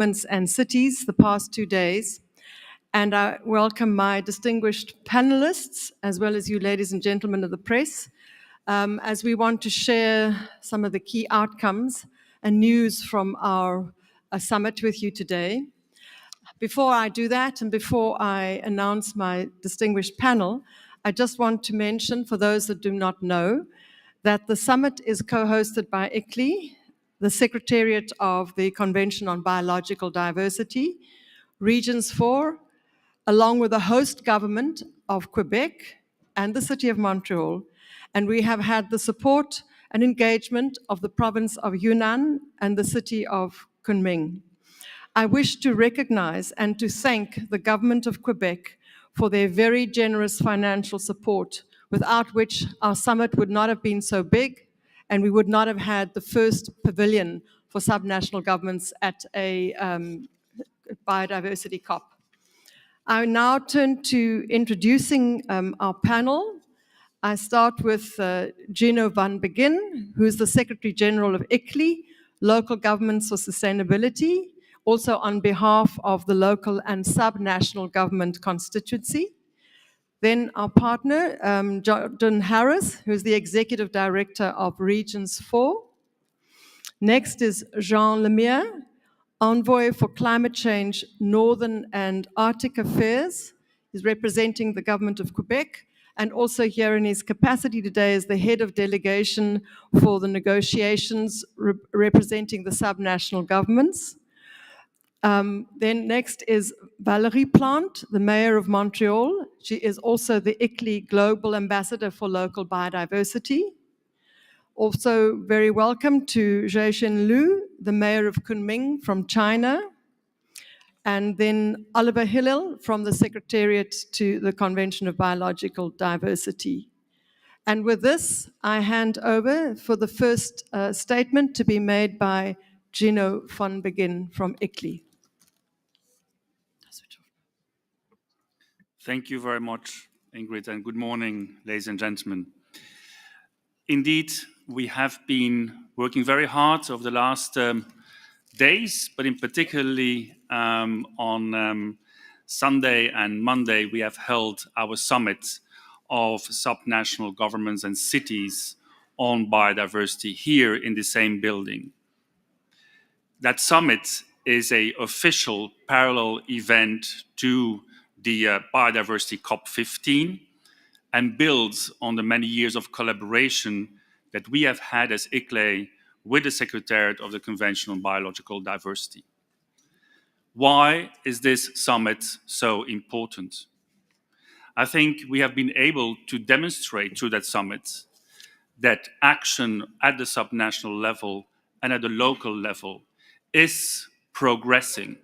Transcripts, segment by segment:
Governments and Cities the past 2 days. And I welcome my distinguished panelists, as well as you ladies and gentlemen of the press, as we want to share some of the key outcomes and news from our summit with you today. Before I do that, and before I announce my distinguished panel, I just want to mention, for those that do not know, that the summit is co-hosted by ICLEI, the Secretariat of the Convention on Biological Diversity, Regions 4, along with the host government of Quebec and the City of Montreal. And we have had the support and engagement of the province of Yunnan and the city of Kunming. I wish to recognize and to thank the government of Quebec for their very generous financial support, without which our summit would not have been so big and we would not have had the first pavilion for subnational governments at a biodiversity COP. I now turn to introducing our panel. I start with Gino van Begin, who is the Secretary General of ICLEI, Local Governments for Sustainability, also on behalf of the local and subnational government constituency. Then our partner, Jordan Harris, who is the Executive Director of Regions 4. Next is Jean Lemire, Envoy for Climate Change, Northern and Arctic Affairs. He's representing the government of Quebec, and also here in his capacity today as the head of delegation for the negotiations representing the subnational governments. Then next is Valérie Plante, the Mayor of Montreal. She is also the ICLEI Global Ambassador for Local Biodiversity. Also very welcome to Zhaixin Liu, the Mayor of Kunming from China. And then Oliver Hillel from the Secretariat to the Convention of Biological Diversity. And with this, I hand over for the first statement to be made by Gino van Begin from ICLEI. Thank you very much, Ingrid, and good morning, ladies and gentlemen. Indeed, we have been working very hard over the last days, but in particularly on Sunday and Monday, we have held our summit of subnational governments and cities on biodiversity here in the same building. That summit is an official parallel event to the Biodiversity COP15 and builds on the many years of collaboration that we have had as ICLEI with the Secretariat of the Convention on Biological Diversity. Why is this summit so important? I think we have been able to demonstrate through that summit that action at the subnational level and at the local level is progressing,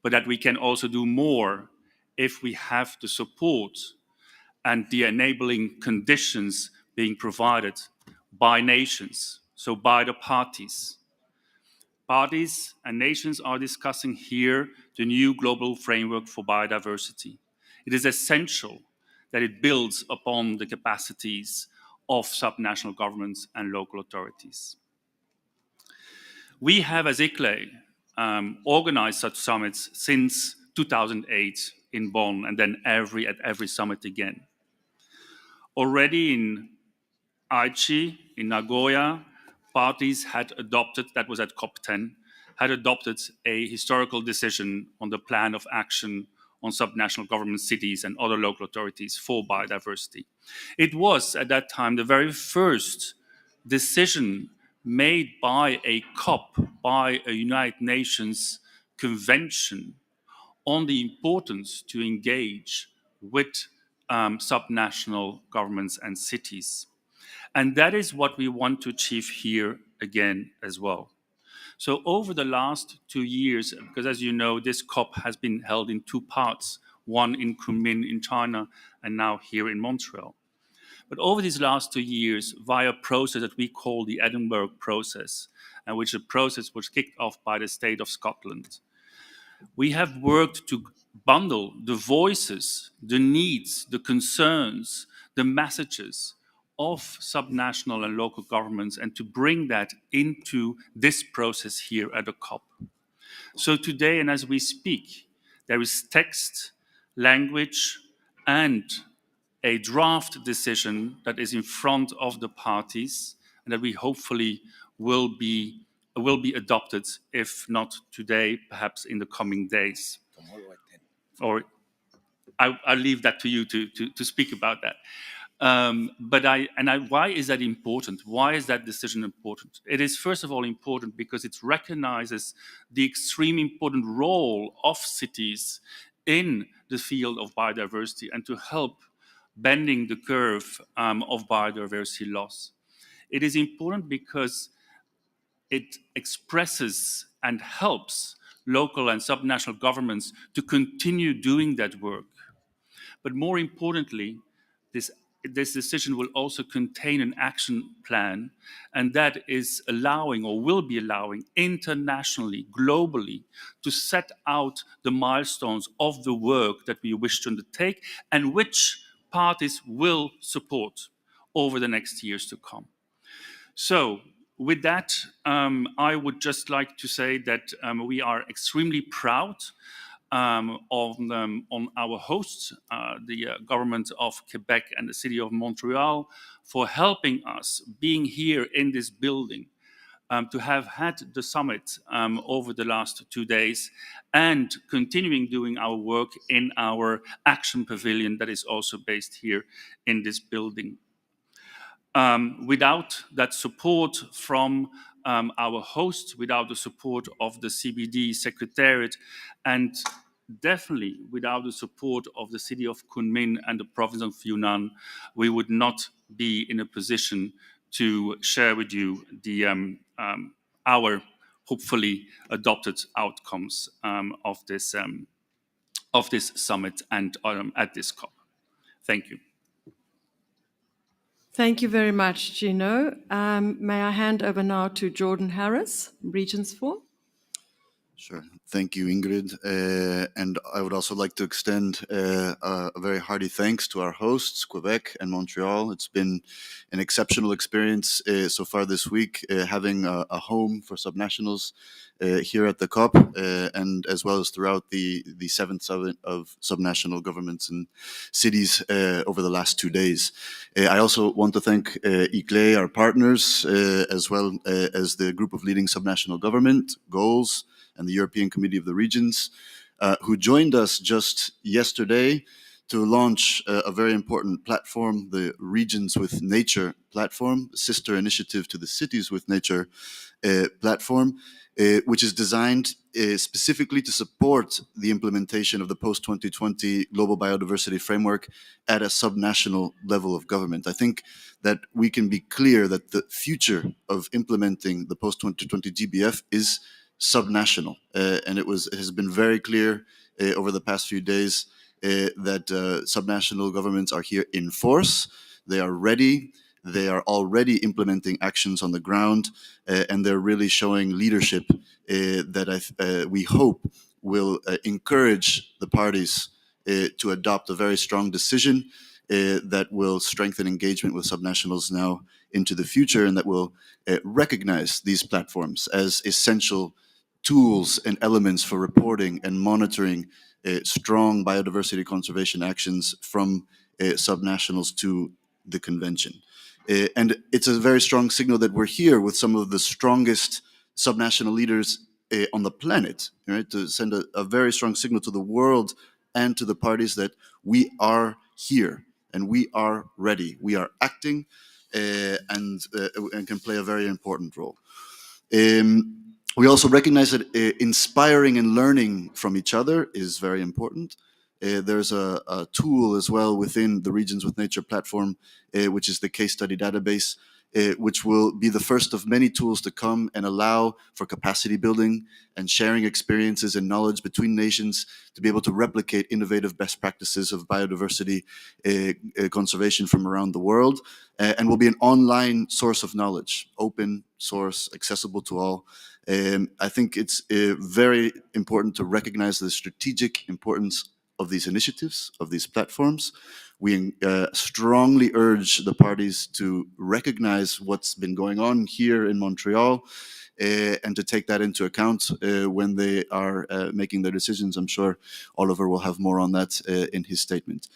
but that we can also do more if we have the support and the enabling conditions being provided by nations, so by the parties. Parties and nations are discussing here the new global framework for biodiversity. It is essential that it builds upon the capacities of subnational governments and local authorities. We have, as ICLEI, organized such summits since 2008 in Bonn, and then at every summit again. Already in Aichi, in Nagoya, parties had adopted, that was at COP10, had adopted a historical decision on the plan of action on subnational government cities and other local authorities for biodiversity. It was, at that time, the very first decision made by a COP, by a United Nations convention on the importance to engage with subnational governments and cities. And that is what we want to achieve here again as well. So over the last 2 years, because as you know, this COP has been held in 2 parts, one in Kunming in China and now here in Montreal. But over these last 2 years, via a process that we call the Edinburgh process, and which a process was kicked off by the state of Scotland, we have worked to bundle the voices, the needs, the concerns, the messages of subnational and local governments and to bring that into this process here at the COP. So today, and as we speak, there is text, language, and a draft decision that is in front of the parties and that we hopefully will be adopted, if not today, perhaps in the coming days. Tomorrow at 10. Or I'll leave that to you to speak about that. Why is that important? Why is that decision important? It is first of all important because it recognizes the extremely important role of cities in the field of biodiversity and to help bending the curve of biodiversity loss. It is important because it expresses and helps local and subnational governments to continue doing that work. But more importantly, this decision will also contain an action plan, and that is allowing or will be allowing internationally, globally, to set out the milestones of the work that we wish to undertake and which parties will support over the next years to come. So with that, I would just like to say that we are extremely proud on our hosts, the government of Quebec and the city of Montreal, for helping us being here in this building, to have had the summit over the last 2 days and continuing doing our work in our action pavilion that is also based here in this building. Without that support from our host, without the support of the CBD Secretariat, and definitely without the support of the city of Kunming and the province of Yunnan, we would not be in a position to share with you the our hopefully adopted outcomes of this summit and at this COP. Thank you. Thank you very much, Gino. May I hand over now to Jordan Harris, Regions 4? Sure. Thank you, Ingrid. And I would also like to extend a very hearty thanks to our hosts, Quebec and Montreal. It's been an exceptional experience so far this week, having a home for subnationals here at the COP, and as well as throughout the 7th Summit of Subnational Governments and Cities over the last 2 days. I also want to thank ICLEI, our partners, as well as the group of leading subnational government, goals, and the European Committee of the Regions, who joined us just yesterday to launch a very important platform, the Regions with Nature platform, a sister initiative to the Cities with Nature platform, which is designed specifically to support the implementation of the post-2020 global biodiversity framework at a subnational level of government. I think that we can be clear that the future of implementing the post-2020 GBF is subnational, and it has been very clear over the past few days that subnational governments are here in force. They are ready. They are already implementing actions on the ground, and they're really showing leadership that we hope will encourage the parties to adopt a very strong decision that will strengthen engagement with subnationals now into the future, and that will recognize these platforms as essential tools and elements for reporting and monitoring strong biodiversity conservation actions from subnationals to the convention. And it's a very strong signal that we're here with some of the strongest subnational leaders on the planet, right? To send a very strong signal to the world and to the parties that we are here and we are ready. We are acting and can play a very important role. We also recognize that inspiring and learning from each other is very important. There's a tool as well within the Regions with Nature platform, which is the case study database, which will be the first of many tools to come and allow for capacity building and sharing experiences and knowledge between nations to be able to replicate innovative best practices of biodiversity conservation from around the world, and will be an online source of knowledge, open source, accessible to all. I think it's very important to recognize the strategic importance of these initiatives, of these platforms. We strongly urge the parties to recognize what's been going on here in Montreal and to take that into account when they are making their decisions. I'm sure Oliver will have more on that in his statement.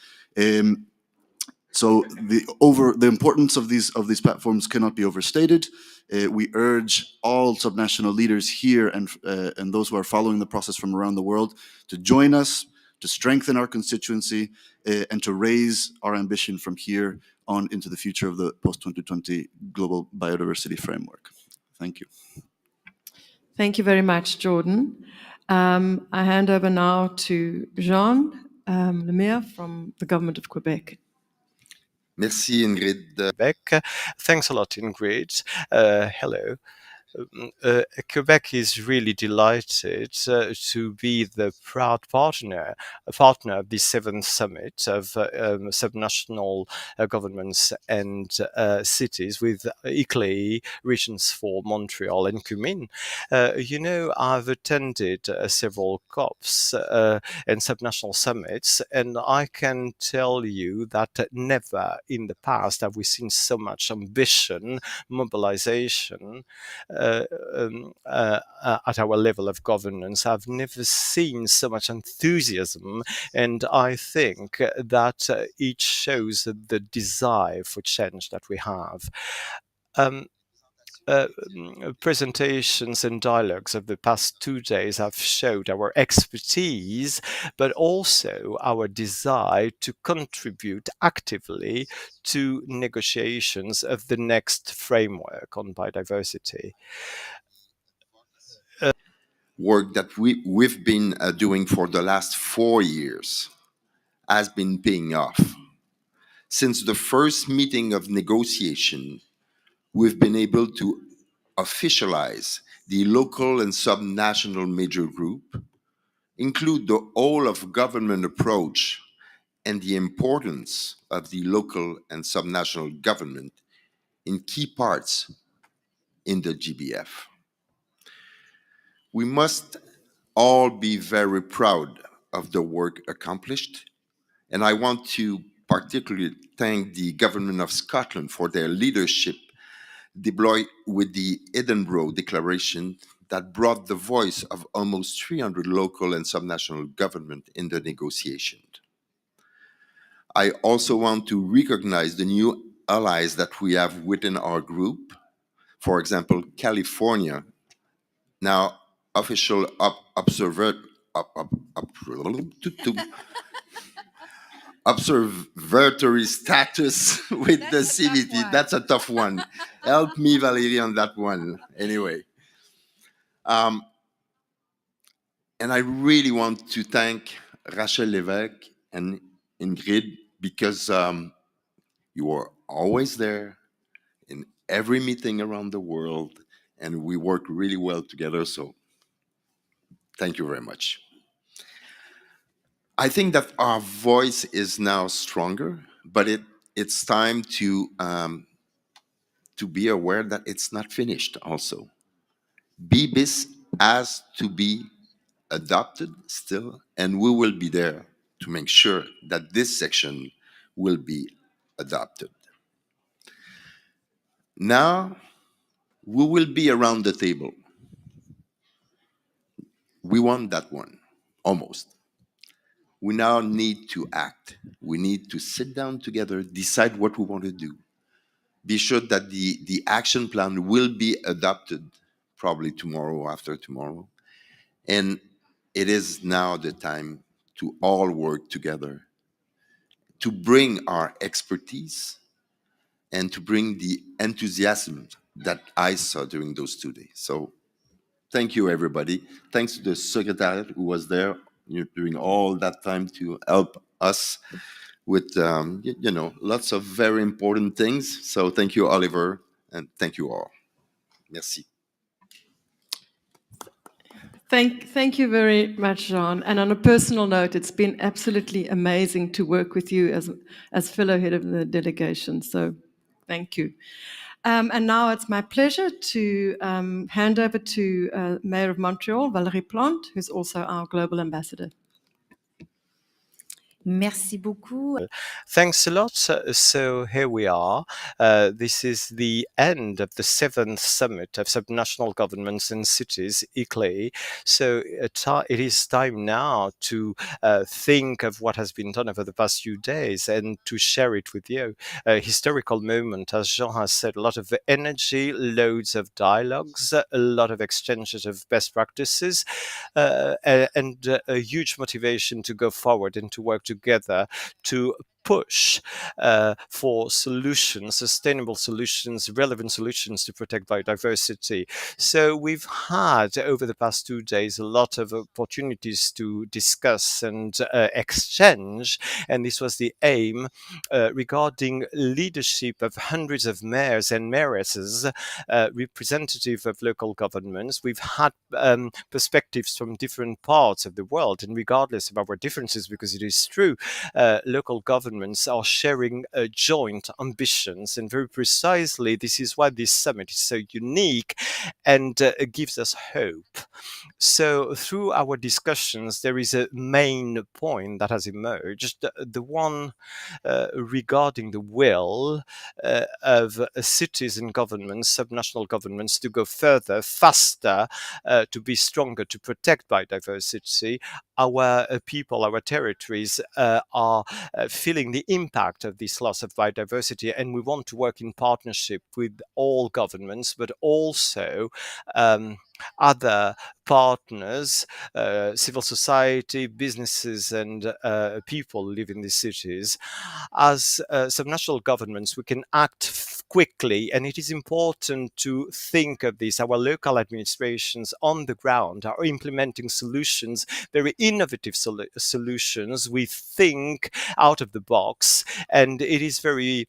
So the importance of these platforms cannot be overstated. We urge all subnational leaders here and those who are following the process from around the world to join us, to strengthen our constituency, and to raise our ambition from here on into the future of the post-2020 global biodiversity framework. Thank you. Thank you very much, Jordan. I hand over now to Jean Lemire from the Government of Quebec. Merci Ingrid. Quebec. Thanks a lot, Ingrid. Hello. Quebec is really delighted to be the proud partner of the 7th summit of subnational governments and cities with ICLEI regions for Montreal and Cumene. I've attended several COPs and subnational summits, and I can tell you that never in the past have we seen so much ambition, mobilization, at our level of governance. I've never seen so much enthusiasm, and I think that it shows the desire for change that we have. Presentations and dialogues of the past 2 days have showed our expertise, but also our desire to contribute actively to negotiations of the next framework on biodiversity. Work that we've been doing for the last 4 years has been paying off. Since the first meeting of negotiation, we've been able to officialize the local and subnational major group, include the whole of government approach and the importance of the local and subnational government in key parts in the GBF. We must all be very proud of the work accomplished, and I want to particularly thank the Government of Scotland for their leadership deployed with the Edinburgh Declaration that brought the voice of almost 300 local and subnational government in the negotiation. I also want to recognize the new allies that we have within our group. For example, California, now official observatory status with the CBD. That's a tough one. Help me, Valérie, on that one. Anyway. And I really want to thank Rachel Lévesque and Ingrid because you are always there in every meeting around the world, and we work really well together. So thank you very much. I think that our voice is now stronger, but it's time to be aware that it's not finished also. BBIS has to be adopted still, and we will be there to make sure that this section will be adopted. Now, we will be around the table. We want that one, almost. We now need to act. We need to sit down together, decide what we want to do. Be sure that the action plan will be adopted probably tomorrow or after tomorrow. And it is now the time to all work together to bring our expertise and to bring the enthusiasm that I saw during those 2 days. So thank you, everybody. Thanks to the secretariat who was there during all that time to help us with, lots of very important things. So thank you, Oliver, and thank you all. Merci. Thank you very much, Jean. And on a personal note, it's been absolutely amazing to work with you as fellow head of the delegation. So thank you. And now it's my pleasure to hand over to Mayor of Montreal, Valérie Plante, who's also our global ambassador. Merci beaucoup. Thanks a lot. So here we are. This is the end of the 7th Summit of Subnational Governments and Cities, ICLEI. So it is time now to think of what has been done over the past few days and to share it with you. A historical moment, as Jean has said, a lot of energy, loads of dialogues, a lot of exchanges of best practices, and a huge motivation to go forward and to work together to push for solutions, sustainable solutions, relevant solutions to protect biodiversity. So we've had over the past 2 days a lot of opportunities to discuss and exchange, and this was the aim regarding leadership of hundreds of mayors and mayoresses, representative of local governments. We've had perspectives from different parts of the world, and regardless of our differences, because it is true, local governments are sharing joint ambitions, and very precisely this is why this summit is so unique and gives us hope. So through our discussions there is a main point that has emerged, the one regarding the will of cities and governments, subnational governments, to go further, faster, to be stronger, to protect biodiversity. Our people, our territories are feeling the impact of this loss of biodiversity, and we want to work in partnership with all governments, but also other partners, civil society, businesses, and people who live in these cities. As subnational governments, we can act quickly, and it is important to think of this. Our local administrations on the ground are implementing solutions, very innovative solutions. We think out of the box, and it is very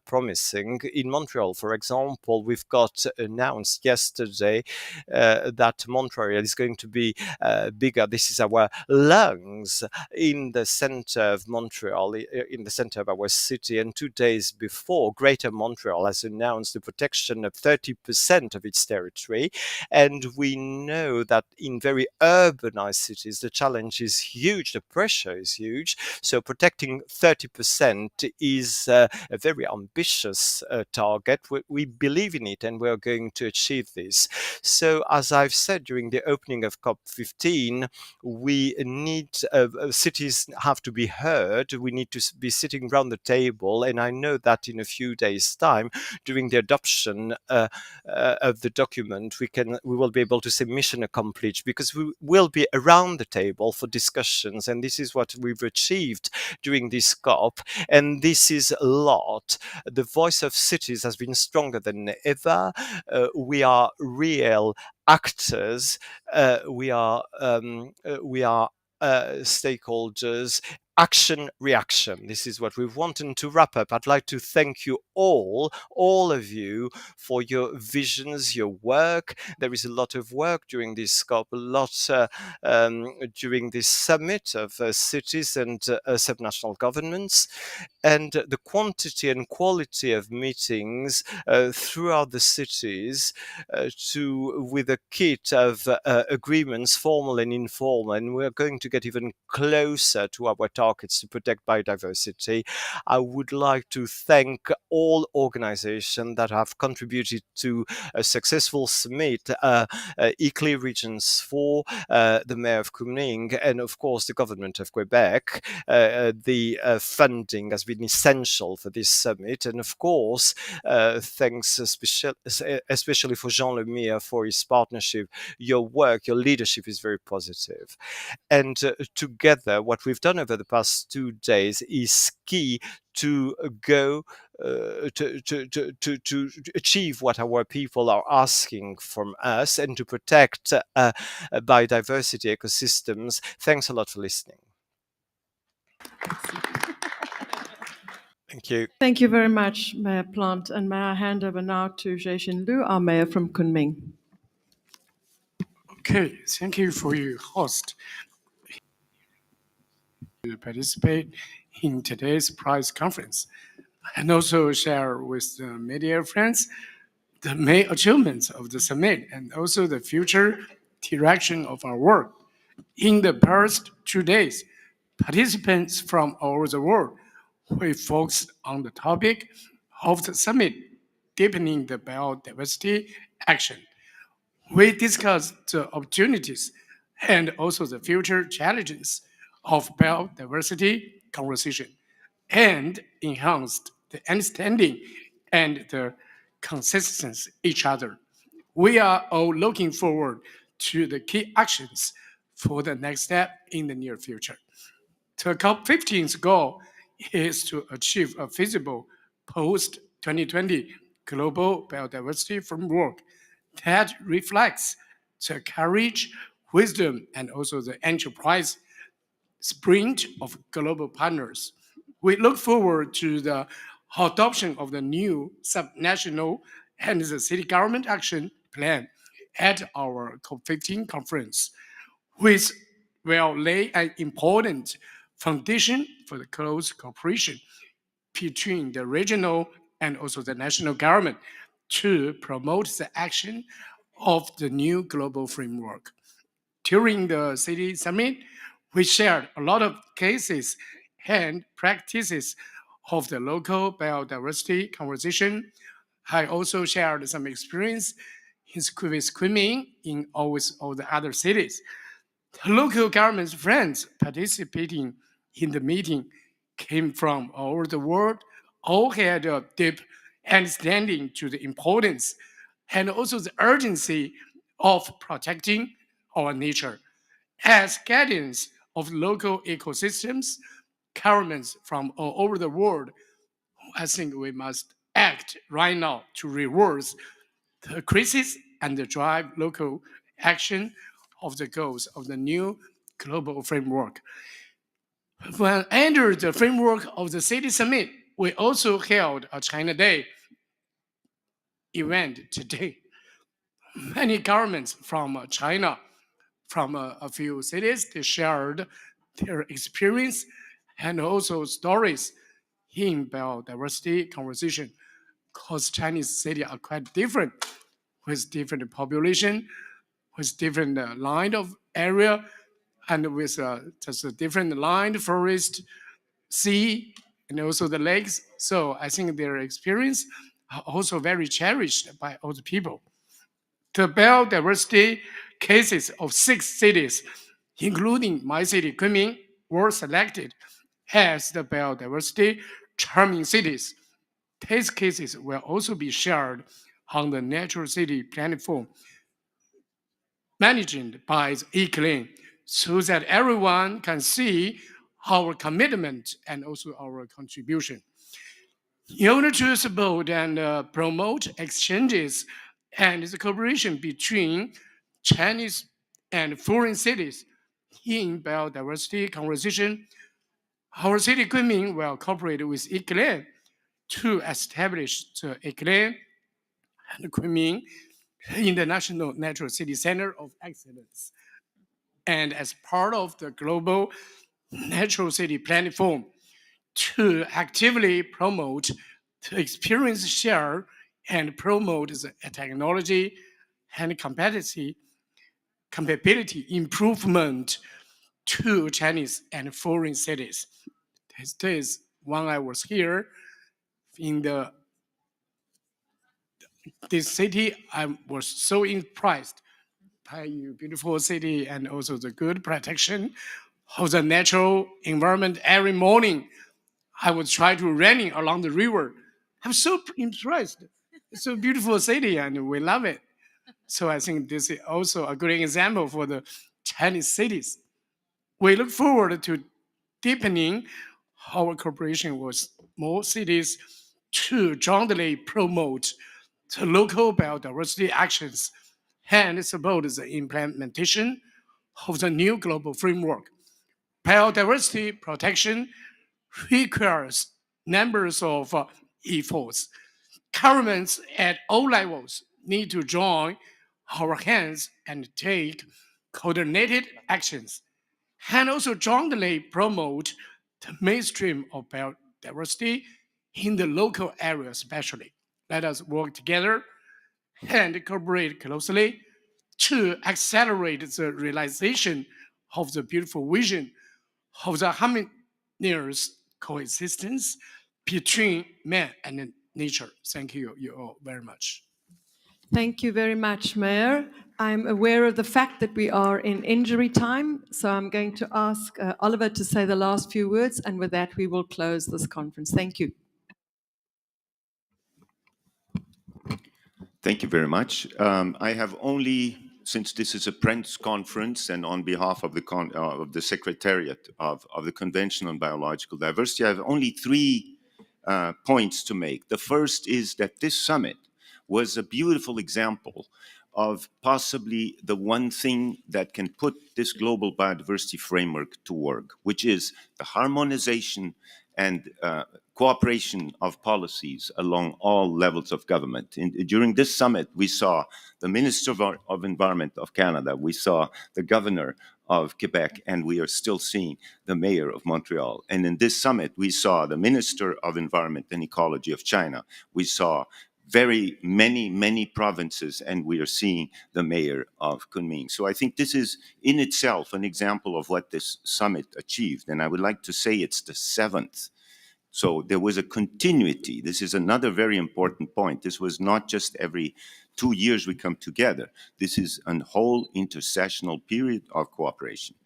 promising. In Montreal, for example, we've got announced yesterday that Montreal is going to be bigger. This is our lungs in the center of Montreal, in the center of our city. And 2 days before, Greater Montreal has announced the protection of 30% of its territory. And we know that in very urbanized cities, the challenge is huge, the pressure is huge. So protecting 30% is a very ambitious target. We believe in it, and we're going to achieve this. So as I've said during the opening of COP15, we need, cities have to be heard. We need to be sitting around the table. And I know that in a few days' time, during the adoption of the document, we will be able to say mission accomplished, because we will be around the table for discussions. And this is what we've achieved during this COP. And this is a lot. The voice of cities has been stronger than ever. We are real actors. We are stakeholders. Action, reaction. This is what we want. And to wrap up, I'd like to thank you all of you, for your visions, your work. There is a lot of work during this COP, a lot during this summit of cities and subnational governments. And the quantity and quality of meetings throughout the cities, with a kit of agreements, formal and informal, and we're going to get even closer to our targets to protect biodiversity. I would like to thank all organizations that have contributed to a successful summit, ICLEI Regions 4, the Mayor of Kunming, and of course the Government of Quebec. The funding has been essential for this summit, and of course thanks especially for Jean Lemire for his partnership. Your work, your leadership is very positive. And together, what we've done over the past 2 days is key to go to achieve what our people are asking from us, and to protect biodiversity ecosystems. Thanks a lot for listening. Thank you. Thank you very much, Mayor Plant. And may I hand over now to Zhexin Liu, our mayor from Kunming. Okay, thank you for your host to participate in today's press conference, and also share with the media friends the main achievements of the summit, and also the future direction of our work. In the past 2 days, Participants from all over the world will focus on the topic of the summit, deepening the biodiversity action. We discussed the opportunities and also the future challenges of biodiversity conversation and enhanced the understanding and the consistency each other. We are all looking forward to the key actions for the next step in the near future. The COP15's goal is to achieve a feasible post-2020 global biodiversity framework that reflects the courage, wisdom, and also the enterprise sprint of global partners. We look forward to the adoption of the new subnational and the city government action plan at our COP15 conference, which will lay an important foundation for the close cooperation between the regional and also the national government to promote the action of the new global framework. During the city summit, we shared a lot of cases and practices of the local biodiversity conversation. I also shared some experience with Kunming in always all the other cities. The local government's friends participating in the meeting came from all over the world, all had a deep understanding to the importance and also the urgency of protecting our nature. As guardians of local ecosystems, governments from all over the world, I think we must act right now to reverse the crisis and drive local action of the goals of the new global framework. When under the framework of the City Summit, we also held a China Day event today. Many governments from China, from a few cities, they shared their experience and also stories in biodiversity conversation. Because Chinese cities are quite different, with different population, with different line of area, and with just a different line forest, sea, and also the lakes. So I think their experience are also very cherished by all the people. The biodiversity cases of 6 cities, including my city, Kunming, were selected as the biodiversity charming cities. These cases will also be shared on the Natural City platform managed by ICLEI so that everyone can see our commitment and also our contribution. In order to support and promote exchanges and the cooperation between Chinese and foreign cities in biodiversity conversation, our city Kunming will cooperate with ICLEI to establish the ICLEI and Kunming International Natural City Center of Excellence. And as part of the global natural city platform, to actively promote the experience share and promote the technology and compatibility improvement to Chinese and foreign cities. This is when I was here in this city, I was so impressed by your beautiful city and also the good protection of the natural environment. Every morning, I would try to running along the river. I'm so impressed. It's a beautiful city and we love it. So I think this is also a good example for the Chinese cities. We look forward to deepening our cooperation with more cities to jointly promote the local biodiversity actions and support the implementation of the new global framework. Biodiversity protection requires numbers of efforts. Governments at all levels need to join our hands and take coordinated actions, and also jointly promote the mainstream of biodiversity in the local area especially. Let us work together and cooperate closely to accelerate the realization of the beautiful vision of the harmonious coexistence between man and nature. Thank you all very much. Thank you very much, Mayor. I'm aware of the fact that we are in injury time, so I'm going to ask Oliver to say the last few words, and with that, we will close this conference. Thank you. Thank you very much. I have only, since this is a press conference and on behalf of the Secretariat of the Convention on Biological Diversity, I have only three points to make. The first is that this summit was a beautiful example of possibly the one thing that can put this global biodiversity framework to work, which is the harmonization and cooperation of policies along all levels of government. During this summit, we saw the Minister of Environment of Canada, we saw the Governor of Quebec, and we are still seeing the Mayor of Montreal. And in this summit, we saw the Minister of Environment and Ecology of China. We saw very many provinces, and we are seeing the Mayor of Kunming. So I think this is in itself an example of what this summit achieved. And I would like to say it's the 7th. So there was a continuity. This is another very important point. This was not just every 2 years we come together. This is a whole intersessional period of cooperation.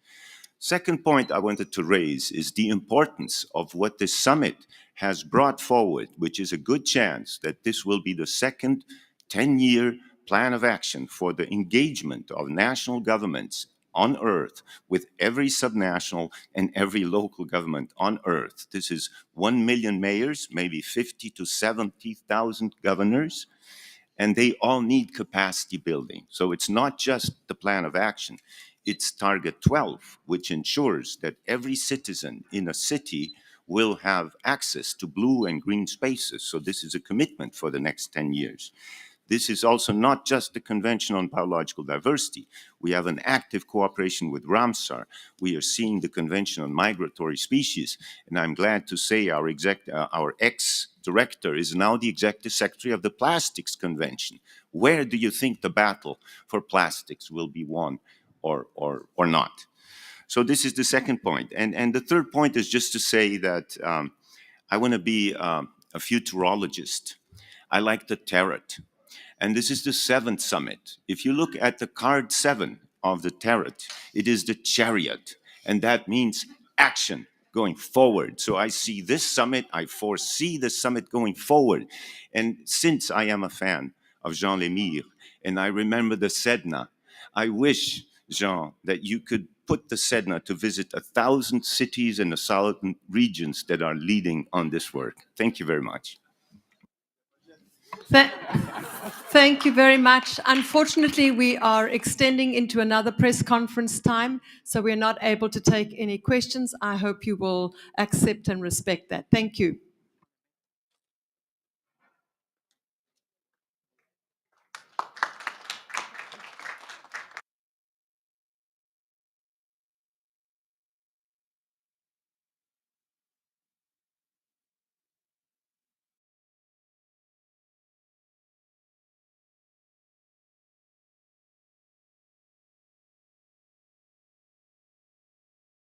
Second point I wanted to raise is the importance of what this summit has brought forward, which is a good chance that this will be the second 10-year plan of action for the engagement of national governments on Earth with every subnational and every local government on Earth. This is 1 million mayors, maybe 50 to 70,000 governors, and they all need capacity building. So it's not just the plan of action. It's Target 12, which ensures that every citizen in a city will have access to blue and green spaces. So this is a commitment for the next 10 years. This is also not just the Convention on Biological Diversity. We have an active cooperation with Ramsar. We are seeing the Convention on Migratory Species. And I'm glad to say our ex-director is now the Executive Secretary of the Plastics Convention. Where do you think the battle for plastics will be won or not? So this is the second point. And the third point is just to say that I want to be a futurologist. I like the tarot. And this is the 7th summit. If you look at the card 7 of the tarot, it is the chariot. And that means action going forward. So I see this summit, I foresee the summit going forward. And since I am a fan of Jean Lemire, and I remember the Sedna, I wish, Jean, that you could put the Sedna to visit 1,000 cities and 1,000 regions that are leading on this work. Thank you very much. Thank you very much. Unfortunately, we are extending into another press conference time, so we're not able to take any questions. I hope you will accept and respect that. Thank you.